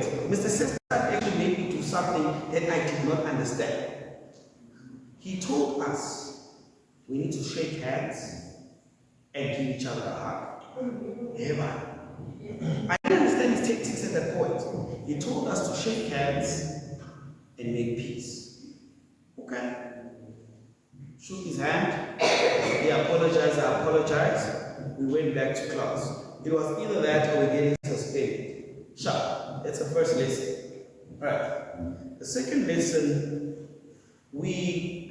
point, Mr. Sexton actually made me do something that I did not understand. He told us we need to shake hands and give each other a hug. Yeah, I didn't understand his tactics at that point. He told us to shake hands and make peace. Okay. Shook his hand. He apologized, I apologized. We went back to class. It was either that or we getting suspended. Sharp. That's the first lesson. Right. The second lesson, I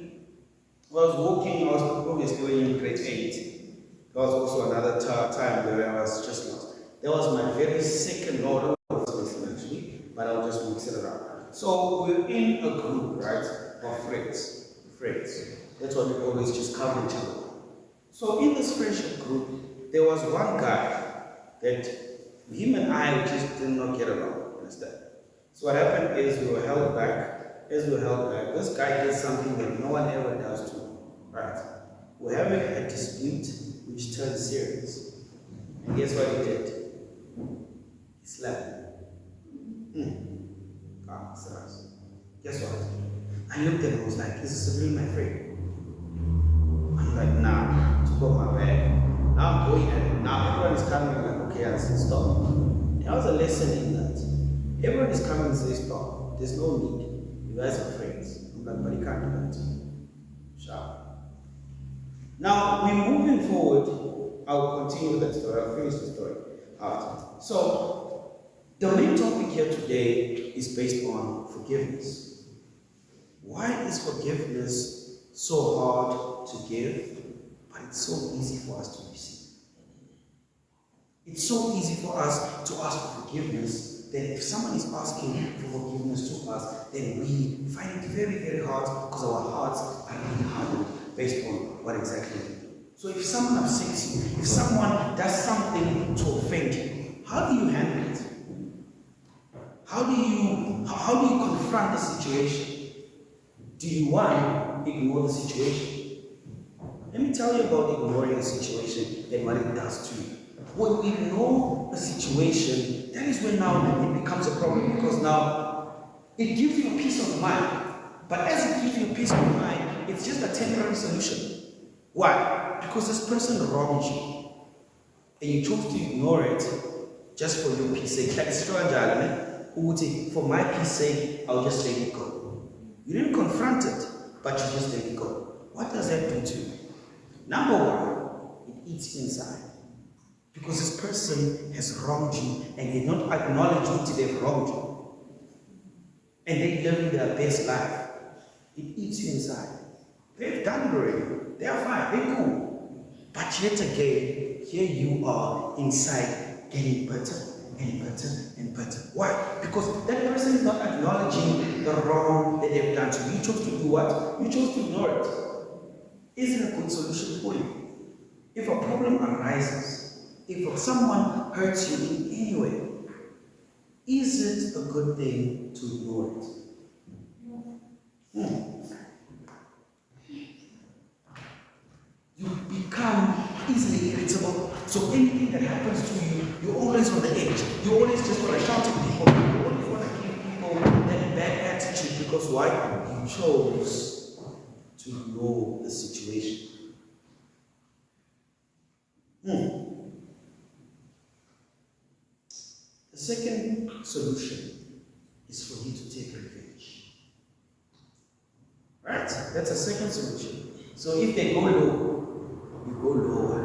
was walking, I was obviously in grade 8. There was also another time where I was just lost. That was my very second order of lesson actually, but I'll just mix it around. So we're in a group, right, of friends. That's what we always just cover each other. So in this friendship group, there was one guy that him and I just did not get along, understand? So what happened is we were held back. As we were held back, this guy did something that no one ever does to him, right? We're having a dispute which turned serious. And guess what he did? He slapped me. Guess what? I looked at him and was like, is this really my friend? I'm like, nah, took off my bag. Now I'm going at it. Now everyone is coming and like, okay, I'll stop. There was a lesson in that. Everyone is coming and says, stop. There's no need. You guys are friends. I'm like, but you can't do that. Sharp. Now, we're moving forward. I'll continue with that story. I'll finish the story after. So, the main topic here today is based on forgiveness. Why is forgiveness so hard to give, but it's so easy for us to receive? It's so easy for us to ask for forgiveness that if someone is asking for forgiveness to us, then we find it very, very hard because our hearts are really hardened based on what exactly we do. So if someone upsets you, if someone does something to offend you, how do you handle it? How do you confront the situation? Do you, one, ignore the situation? Let me tell you about ignoring a situation and what it does to you. When we ignore a situation, that is when now it becomes a problem, because now it gives you a peace of mind. But as it gives you a peace of mind, it's just a temporary solution. Why? Because this person wronged you, and you chose to ignore it just for your peace sake. Like it's for my peace sake, I'll just let it go. You didn't confront it, but you just let it go. What does that do to you? Number one, it eats inside. Because this person has wronged you, and they not acknowledge what they've wronged you. And they live their best life. It eats you inside. They've done it already. They are fine, they're cool. But yet again, here you are inside getting better and better and better. Why? Because that person is not acknowledging the wrong that they've done to you. You chose to do what? You chose to ignore it. Is it a good solution for you? If a problem arises, if someone hurts you in any way, is it a good thing to ignore it? You become easily irritable. So anything that happens to you, you're always on the edge. You always just want to shout at people. You always want to give people that bad attitude, because why? You chose to ignore the situation. The second solution is for you to take revenge. Right? That's a second solution. So if they go low, you go lower.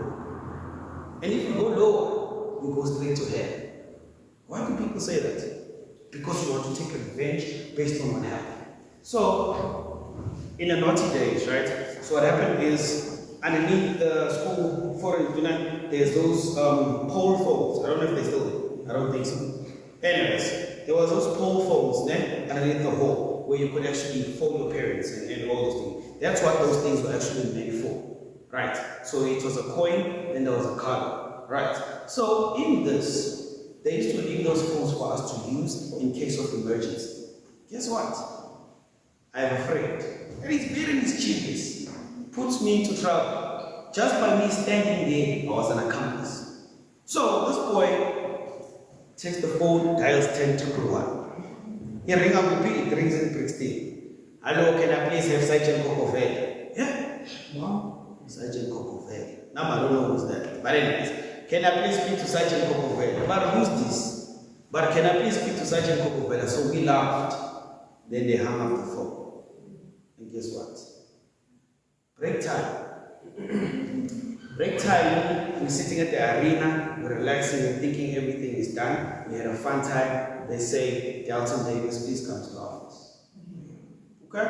And if you go lower, you go straight to hell. Why do people say that? Because you want to take revenge based on what happened. So, in the naughty days, right? So what happened is, underneath the school foreign unit, there's those pole phones. I don't know if they still do. I don't think so. Anyways, there was those pole phones underneath the hall where you could actually phone your parents and all those things. That's what those things were actually made for. Right? So it was a coin, then there was a card. Right? So in this, they used to leave those phones for us to use in case of emergency. Guess what? I have a friend. And he's very mischievous. Puts me into trouble. Just by me standing there, I was an accomplice. So this boy takes the phone, dials 10-111. He rings up the P, it rings in Brixton. Hello, can I please have Sergeant Kokovela? Yeah. Wow. Sergeant Kokovela. Now I don't know who's that. But anyways, can I please speak to Sergeant Kokovela? But who's this? But can I please speak to Sergeant Kokovela? So we laughed. Then they hung up the phone. And guess what? Break time. Break time, we're sitting at the arena, we're relaxing, we're thinking everything is done. We had a fun time. They say, Delton Davis, please come to the office. Okay?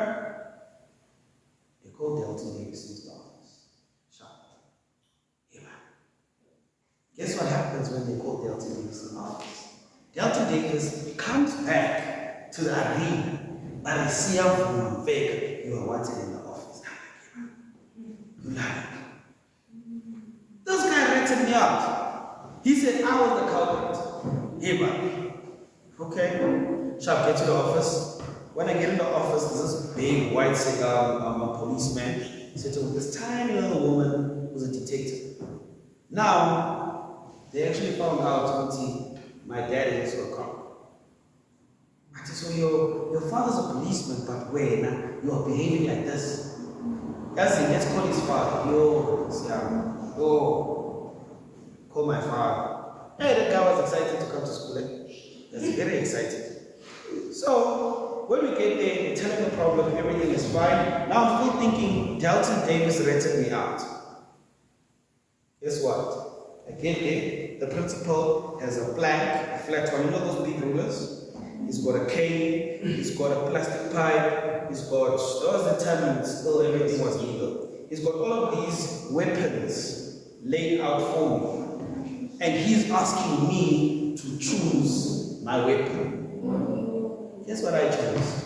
They call Delton Davis into the office. Sharp. Yeah, man. Guess what happens when they call Delton Davis in the office? Delton Davis comes back to the arena, but I see how from fake you are wanted in the office. You lie. This guy ratted me out. He said I was the culprit. Hey, man. Okay. Sharp, get to the office. When I get in the office, there's this big white policeman sitting with this tiny little woman who's a detective. Now, they actually found out my dad is also a cop. I said, so your father's a policeman, but wait, now you are behaving like this. Let's call his father. Call my father. Hey, that guy was excited to come to school. He was very excited. So, when we get there, they tell him the problem, everything is fine. Now I'm still thinking, Delton Davis ratted me out. Guess what? I get there, the principal has a blank, a flat one. You know those big rulers? He's got a cane, he's got a plastic pipe, he's got, that was the time when still everything was legal. He's got all of these weapons laid out for me. And he's asking me to choose my weapon. Guess what I chose?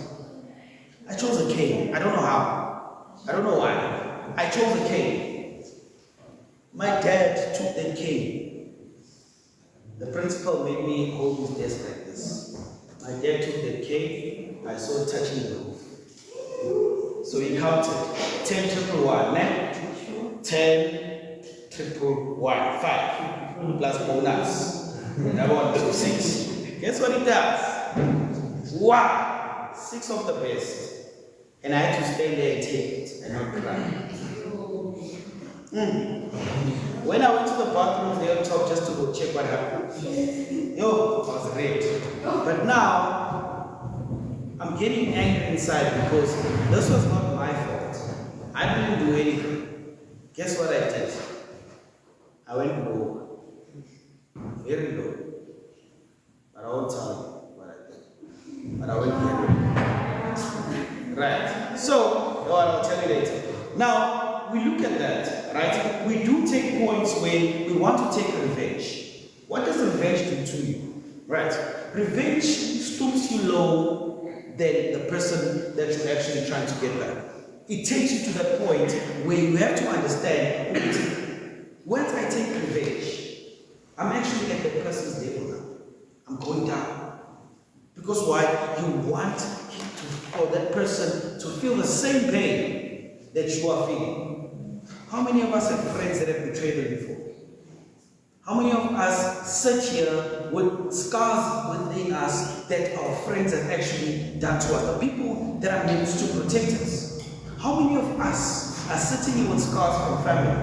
I chose a cane. I don't know how. I don't know why. I chose a cane. My dad took that cane. The principal made me hold his desk like this. My dad took that cane. I saw it touching the roof. So he counted 10-111, 10-111, 5 plus bonus. That one was 6. Guess what it does? Wow! 6 of the best. And I had to stand there and take it and not cry. When I went to the bathroom there on top just to go check what happened, yo, I was raped. But now, I'm getting angry inside because this was not my fault. I didn't do anything. Guess what I did? I went low. Very low. But I won't tell you what I did. But I went here. Right. So, I'll tell you later. Now, we look at that, right? We do take points when we want to take revenge. What does revenge do to you? Right? Revenge stoops you low than the person that you're actually trying to get back. It takes you to that point where you have to understand, once I take revenge, I'm actually at the person's level now. I'm going down. Because why? You want for that person to feel the same pain that you are feeling. How many of us have friends that have betrayed them before? How many of us sit here with scars within us that our friends have actually done to us? The people that are meant to protect us. How many of us are sitting here with scars from family?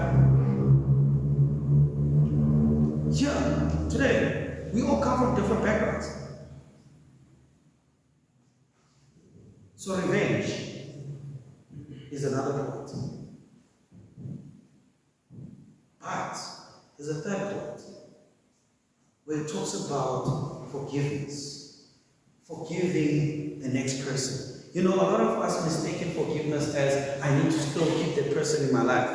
Yeah, today, we all come from different backgrounds. So revenge is another point. But there's a third point where it talks about forgiveness. Forgiving the next person. You know, a lot of us mistaken forgiveness as I need to still keep that person in my life.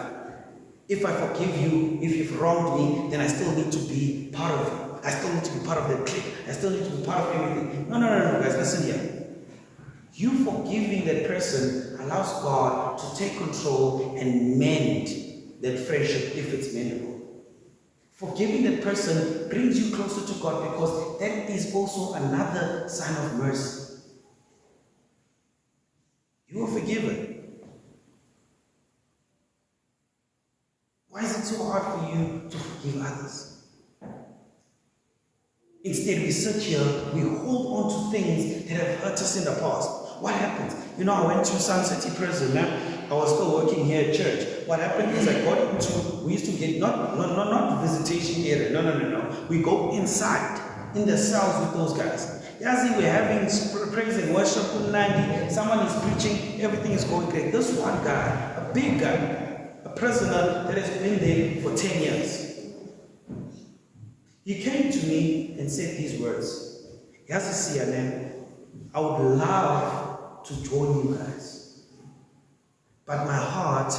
If I forgive you, if you've wronged me, then I still need to be part of it. I still need to be part of that clique. I still need to be part of everything. No, guys, listen here. You forgiving that person allows God to take control and mend that friendship if it's mendable. Forgiving that person brings you closer to God because that is also another sign of mercy. You are forgiven. Why is it so hard for you to forgive others? In instead we sit here, we hold on to things that have hurt us in the past. What happens? You know, I went to Sun City Prison. I was still working here at church. What happened is I got into, we used to get, not visitation area, no. We go inside, in the cells with those guys. Yazi, we're having praise and worship, someone is preaching, everything is going great. This one guy, a big guy, a prisoner that has been there for 10 years. He came to me and said these words. Yazi CNN, I would love to join you guys. But my heart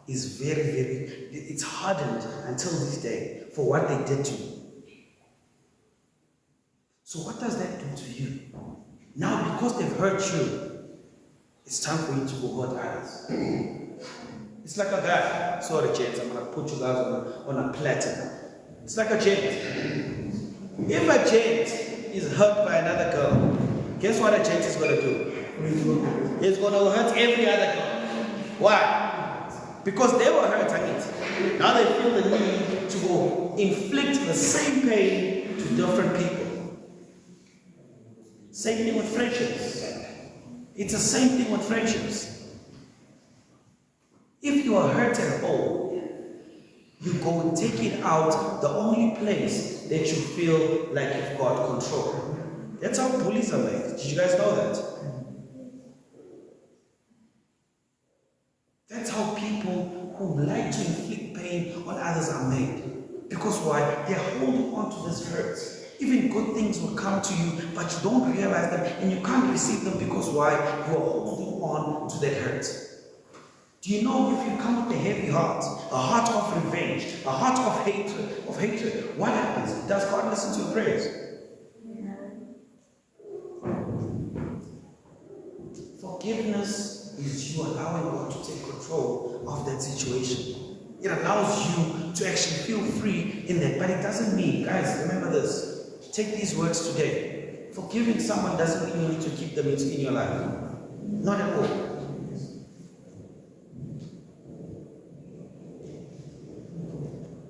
is very, it's hardened until this day for what they did to me. So what does that do to you? Now, because they've hurt you, it's time for you to go hurt others. It's like a guy. Sorry, gents, I'm going to put you guys on a platter. It's like a gent. If a gent is hurt by another girl, guess what a gent is going to do? He's going to hurt every other girl. Why? Because they were hurt, now they feel the need to go inflict the same pain to different people. Same thing with friendships. It's the same thing with friendships. If you are hurt at home, you go and take it out the only place that you feel like you've got control. That's how bullies are made. Did you guys know that? That's how people who like to inflict pain on others are made. Because why? They're holding on to this hurt. Even good things will come to you, but you don't realize them and you can't receive them because why? You are holding on to that hurt. Do you know if you come with a heavy heart, a heart of revenge, a heart of hatred, what happens? Does God listen to your prayers? Forgiveness is you allowing God to take control of that situation. It allows you to actually feel free in that, but it doesn't mean, guys, remember this. Take these words today. Forgiving someone doesn't mean you need to keep them in your life. Not at all.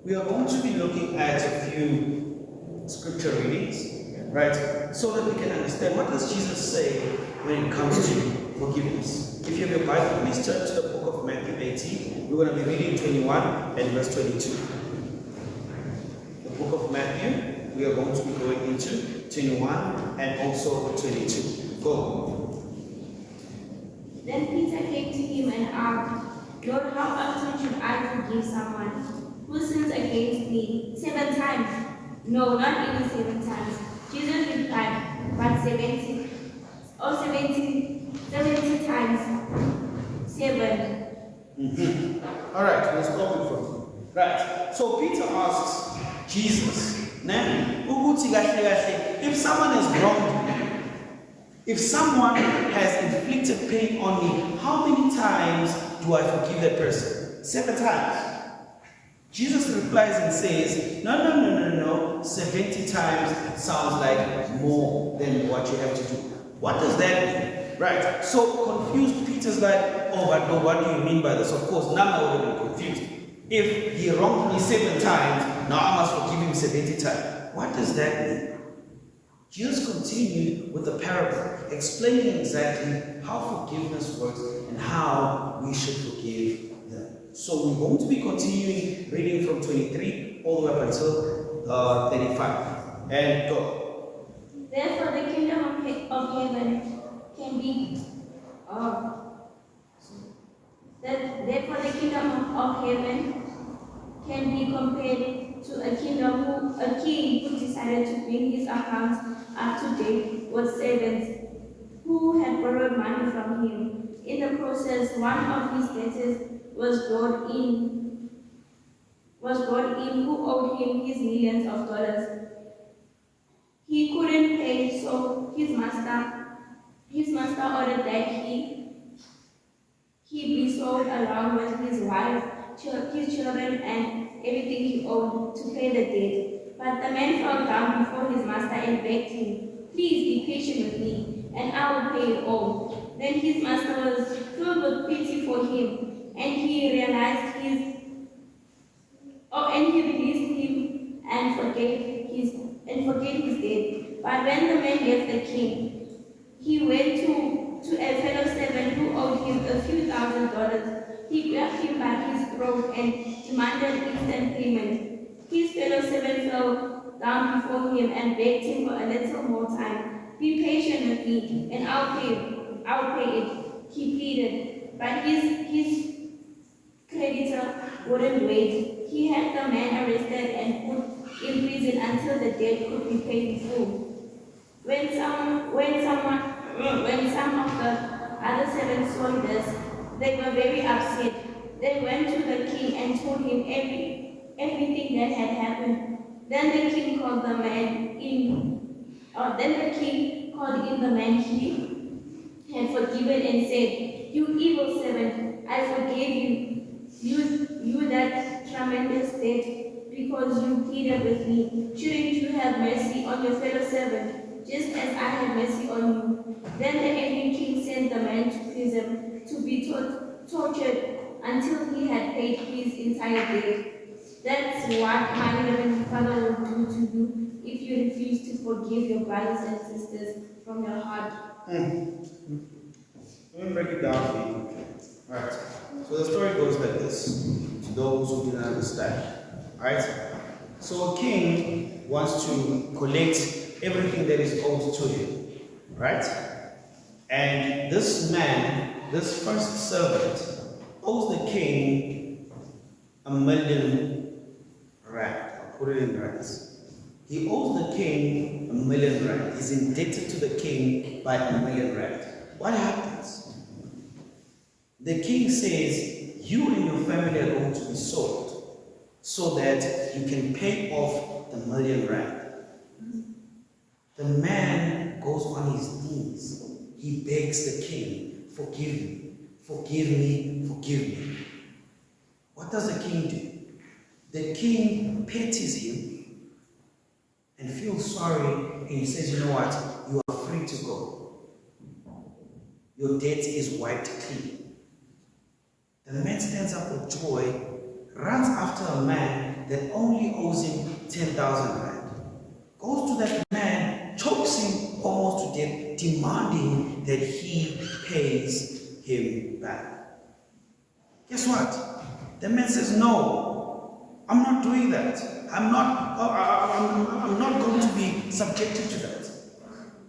We are going to be looking at a few scripture readings, right? So that we can understand what does Jesus say when it comes to forgiveness. If you have your Bible, please turn to the book of Matthew 18. We're going to be reading 21 and verse 22. The book of Matthew. We are going to be going into 21 and also 22. Go. Then Peter came to him and asked, Lord, how often should I forgive someone who sins against me? 7 times? No, not even 7 times. Jesus replied, but 70 times 7. All right, let's go from. Right. So Peter asks Jesus, if someone has wronged me, if someone has inflicted pain on me, how many times do I forgive that person? 7 times. Jesus replies and says, no. 70 times sounds like more than what you have to do. What does that mean? Right. So confused Peter's like, oh, but no, what do you mean by this? Of course, now I'm already confused. If he wronged me 7 times, now I must forgive him 70 times. What does that mean? Jesus continued with the parable, explaining exactly how forgiveness works and how we should forgive them. So we're going to be continuing reading from 23 all the way up until 35. And go. Therefore the kingdom of heaven can be Therefore the kingdom of heaven can be compared to a king who decided to bring his accounts up to date with servants who had borrowed money from him. In the process, one of his debtors was brought in who owed him his millions of dollars. He couldn't pay, so his master ordered that he be sold along with his wife, his children, and everything he owned to pay the debt. But the man fell down before his master and begged him, please be patient with me, and I will pay it all. Then his master was filled with pity for him, and he released him and forgave forget his debt. But when the man left the king, he went to a fellow servant who owed him a few $1,000s. He grabbed him by his throat and demanded instant payment. His fellow servant fell down before him and begged him for a little more time. Be patient with me, and I'll pay it, he pleaded. But his creditor wouldn't wait. He had the man arrested and put in prison until the debt could be paid in full. When some of the other servants saw this, they were very upset. They went to the king and told him everything that had happened. Then the king called the man in. The man he had forgiven and said, "You evil servant, I forgave you. You that tremendous debt because you pleaded with me. Shouldn't you have mercy on your fellow servant, just as I had mercy on you?" Then the angry king sent the man to prison to be tortured until he had paid his entire debt. That's what my heavenly Father will do to you if you refuse to forgive your brothers and sisters from your heart. Let me break it down for you. Alright. So the story goes like this, to those who didn't understand. Alright? So a king wants to collect everything that is owed to him. Right? And this man, this first servant, owes the king R1,000,000. I'll put it in rands. He owes the king R1,000,000. He's indebted to the king by R1,000,000. What happens? The king says, you and your family are going to be sold so that you can pay off the R1,000,000. The man goes on his knees. He begs the king, forgive me, forgive me, forgive me. What does the king do? The king pities him and feels sorry, and he says, you know what, you are free to go. Your debt is wiped clean. The man stands up with joy, runs after a man that only owes him 10,000 rand, goes to that man, chokes him almost to death, demanding that he pays him back. Guess what? The man says, no, I'm not doing that. I'm not going to be subjected to that.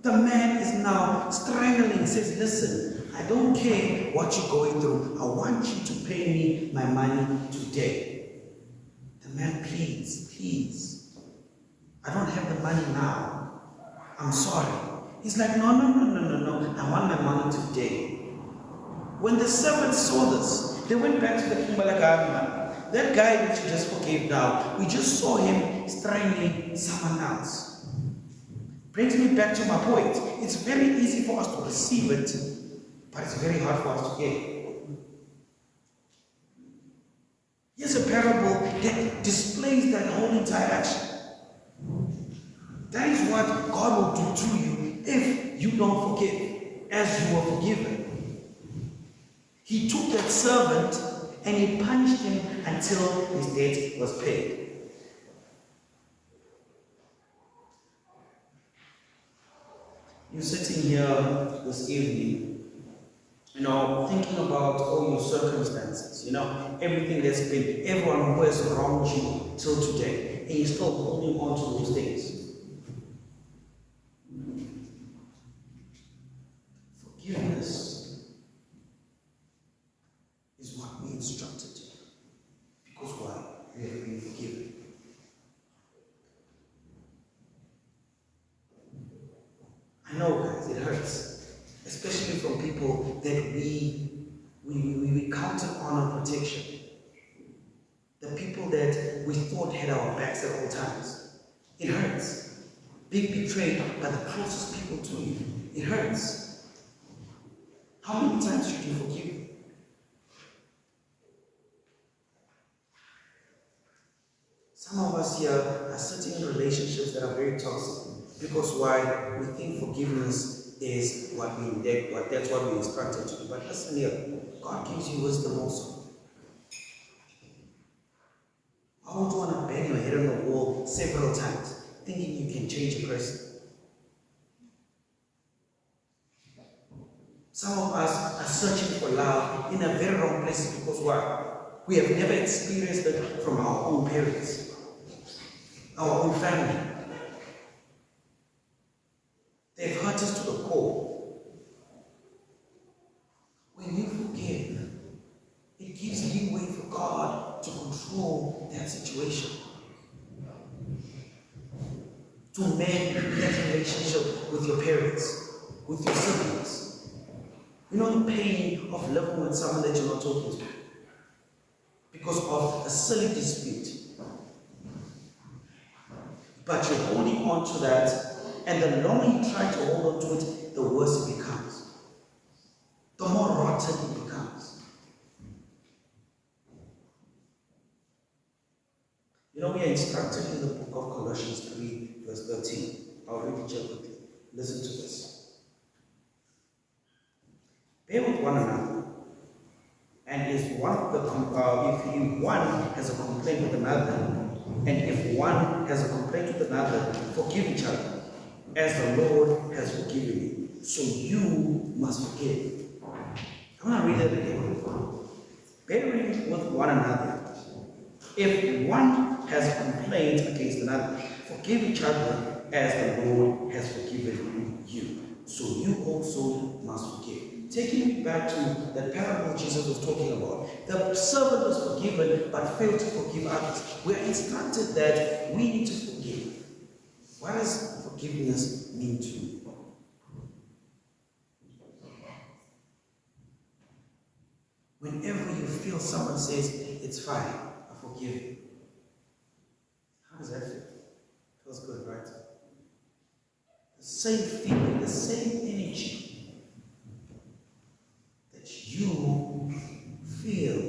The man is now strangling, says, listen, I don't care what you're going through. I want you to pay me my money today. The man pleads, please. I don't have the money now. I'm sorry. He's like, no. I want my money today. When the servants saw this, they went back to the king, that guy which you just forgave now, we just saw him strangling someone else. Brings me back to my point. It's very easy for us to receive it, but it's very hard for us to get. Here's a parable that displays that whole entire action. That is what God will do to you if you don't forgive as you were forgiven. He took that servant and he punished him until his debt was paid. You're sitting here this evening, thinking about all your circumstances, everything that's been, everyone who has wronged you till today, and you're still holding on to those things. Forgiveness is what we instructed to do. Because why? We have been forgiven. I know, guys, it hurts. Especially from people that we counted on protection. The people that we thought had our backs at all times. It hurts. Being betrayed by the closest people to you. It hurts. How many times should you forgive? Some of us here are sitting in relationships that are very toxic. Because why? We think forgiveness is what we that's what we instructed to do. But listen here, God gives you wisdom also. Why would you want to bang your head on the wall several times? thinking you can change a person. Some of us are searching for love in a very wrong place because why? We have never experienced it from our own parents, our own family. They've hurt us to the core. When you forgive, it gives leeway for God to control that situation, to mend that relationship with your parents, with your siblings. You know the pain of living with someone that you're not talking to because of a silly dispute. But you're holding on to that, and the longer you try to hold on to it, the worse it becomes. The more rotten it becomes. You know, we are instructed in the book of Colossians 3, verse 13. I'll read it here quickly. Listen to this. Bear with one another, and if one has a complaint with another, and if one has a complaint with another, forgive each other, as the Lord has forgiven you. So you must forgive. I'm going to read it again. Bearing with one another. If one has a complaint against another, forgive each other as the Lord has forgiven you. So you also must forgive. Taking me back to that parable Jesus was talking about. The servant was forgiven but failed to forgive others. We are instructed that we need to forgive. What does forgiveness mean to you? Whenever you feel someone says, it's fine, I forgive you. How does that feel? Feels good, right? The same feeling, the same energy that you feel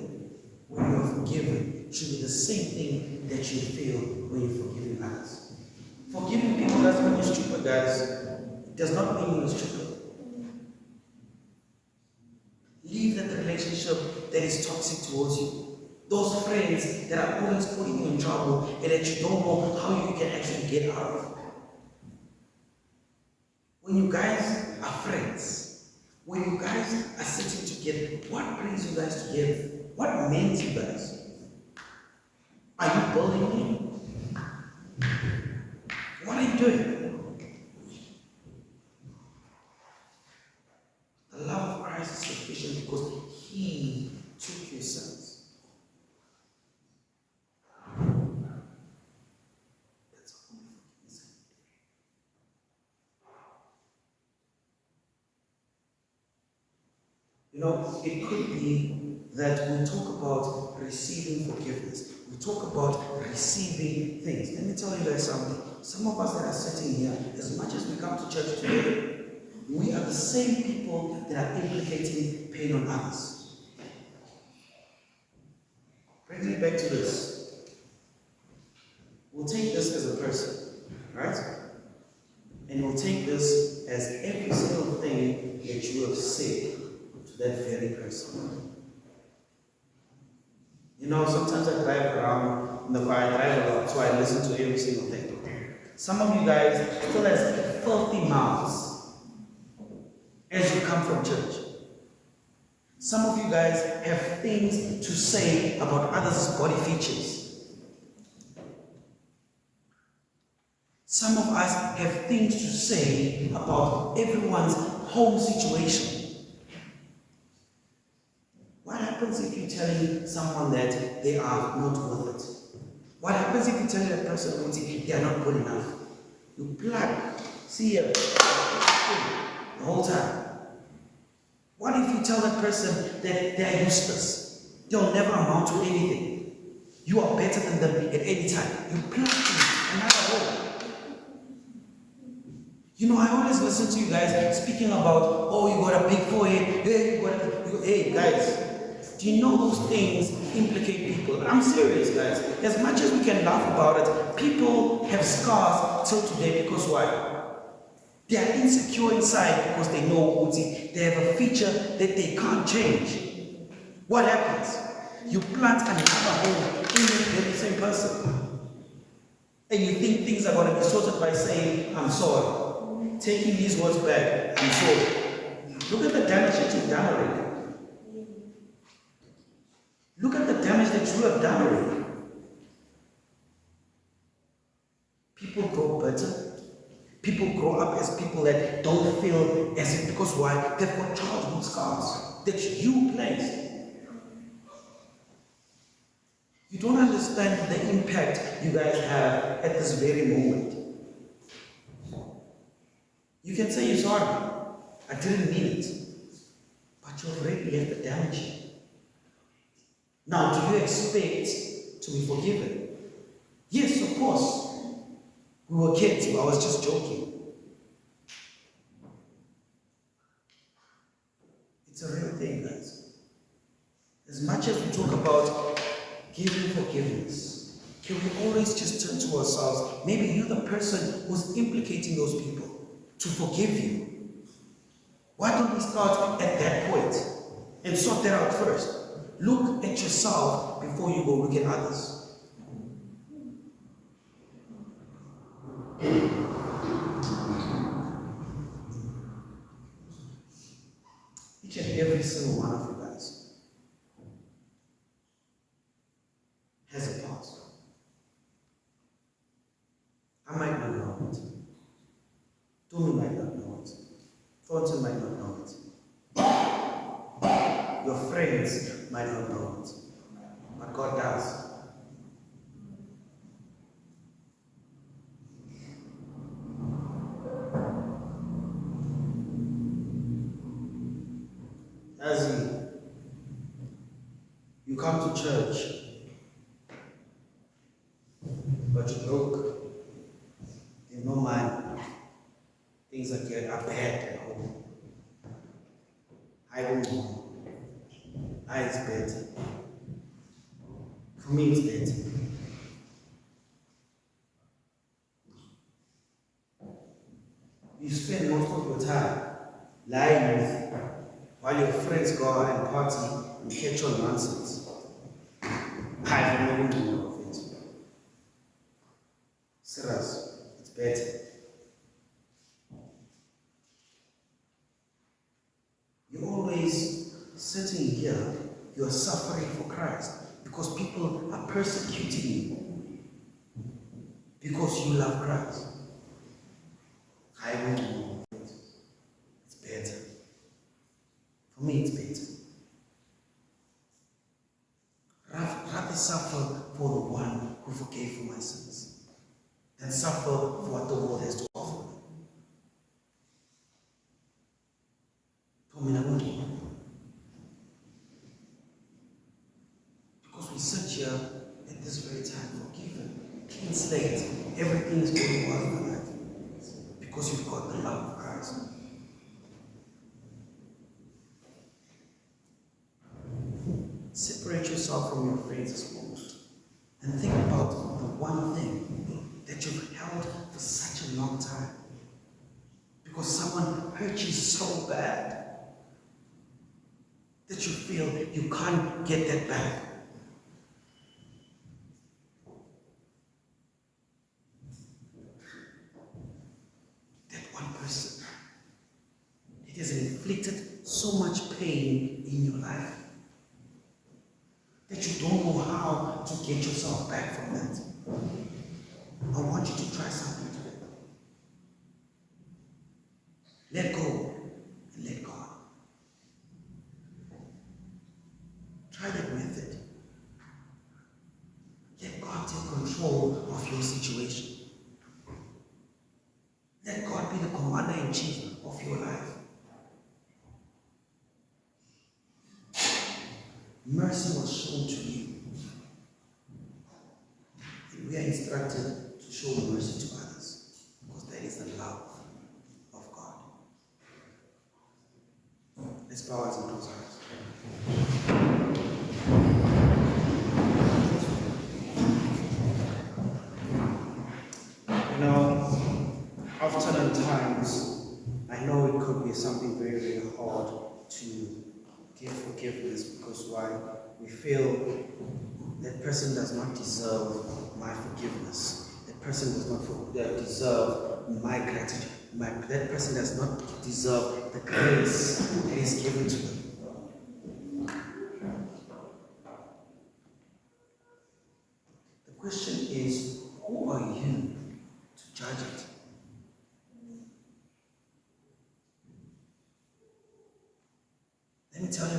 when you're forgiven should be the same thing that you feel when you're forgiving others. Forgiving people doesn't mean you're stupid, guys. It does not mean you're stupid. Leave that relationship that is toxic towards you. Those friends that are always putting you in trouble and that you don't know how you can actually get out of. When you guys are friends, when you guys are sitting together, what brings you guys together? What mends you guys? Are you building me? What are you doing? The love of Christ is sufficient because He took your sins. That's all forgiveness. You know, it could be that we talk about receiving forgiveness. We talk about receiving things. Let me tell you guys something. Some of us that are sitting here, as much as we come to church today, we are the same people that are implicating pain on others. Bring me back to this. We'll take this as a person, right? And we'll take this as every single thing that you have said to that very person. You know, sometimes I drive around in the car, I drive a lot, so I listen to every single thing. Some of you guys still have filthy mouths as you come from church. Some of you guys have things to say about others' body features. Some of us have things to say about everyone's home situation. What happens if you're telling someone that they are not worth it? What happens if you tell that person that they are not good enough? You plug, see her the whole time. What if you tell that person that they are useless? They'll never amount to anything. You are better than them at any time. You plug in another hole. You know, I always listen to you guys speaking about, oh, you got a big forehead, hey guys, do you know those things implicate people? I'm serious, guys. As much as we can laugh about it, people have scars till today because why? They are insecure inside because they know they have a feature that they can't change. What happens? You plant another hole in the very same person. And you think things are going to be sorted by saying, I'm sorry. Taking these words back, I'm sorry. Look at the damage that you've done already. Look at the damage that you have done already. People grow better. People grow up as people that don't feel as if, because why? They've got childhood scars that you placed. You don't understand the impact you guys have at this very moment. You can say you're sorry. I didn't mean it. But you've already left the damage. Now, do you expect to be forgiven? Yes, of course. We were kids, but I was just joking. It's a real thing, guys. As much as we talk about giving forgiveness, can we always just turn to ourselves? Maybe you're the person who's implicating those people to forgive you. Why don't we start at that point and sort that out first? Look at yourself before you go look at others. Each and every single one of you guys has a past. I might not know it. Tumi might not know it. Thornton might not know it. Your friends might not know it. But God does. As you come to church, but you're broke, there's no money, things are bad at home. I don't know. It's better. For me, it's better. You spend most of your time lying with while your friends go out and party and catch on nonsense. I don't even know of it. Serious, it's better. You're always sitting here, you are suffering for Christ because people are persecuting you because you love Christ. I will know it. It's better. For me, it's better. Rather suffer for the one who forgave for my sins than suffer for what the world has to offer me. For me, I won't know. Because we sit here at this very time forgiven, clean slate, everything is going well in my life because you've got the love of Christ. Separate yourself from your friends this moment and think about the one thing that you've held for such a long time because someone hurt you so bad that you feel you can't get that back. That one person, it has inflicted so much pain in your life that you don't know how to get yourself back from that. I want you to try something today. Let go and let God. Try that method. Let God take control of your situation. Let God be the commander-in-chief of your life. Mercy was shown to you. And we are instructed to show mercy to others because that is the love of God. Let's bow our heads and close our eyes. You know, often at times, I know it could be something very, very hard to give forgiveness because why? We feel that person does not deserve my forgiveness. That person does not deserve my gratitude. That person does not deserve the grace that is given to them. The question is, who are you to judge it? Let me tell you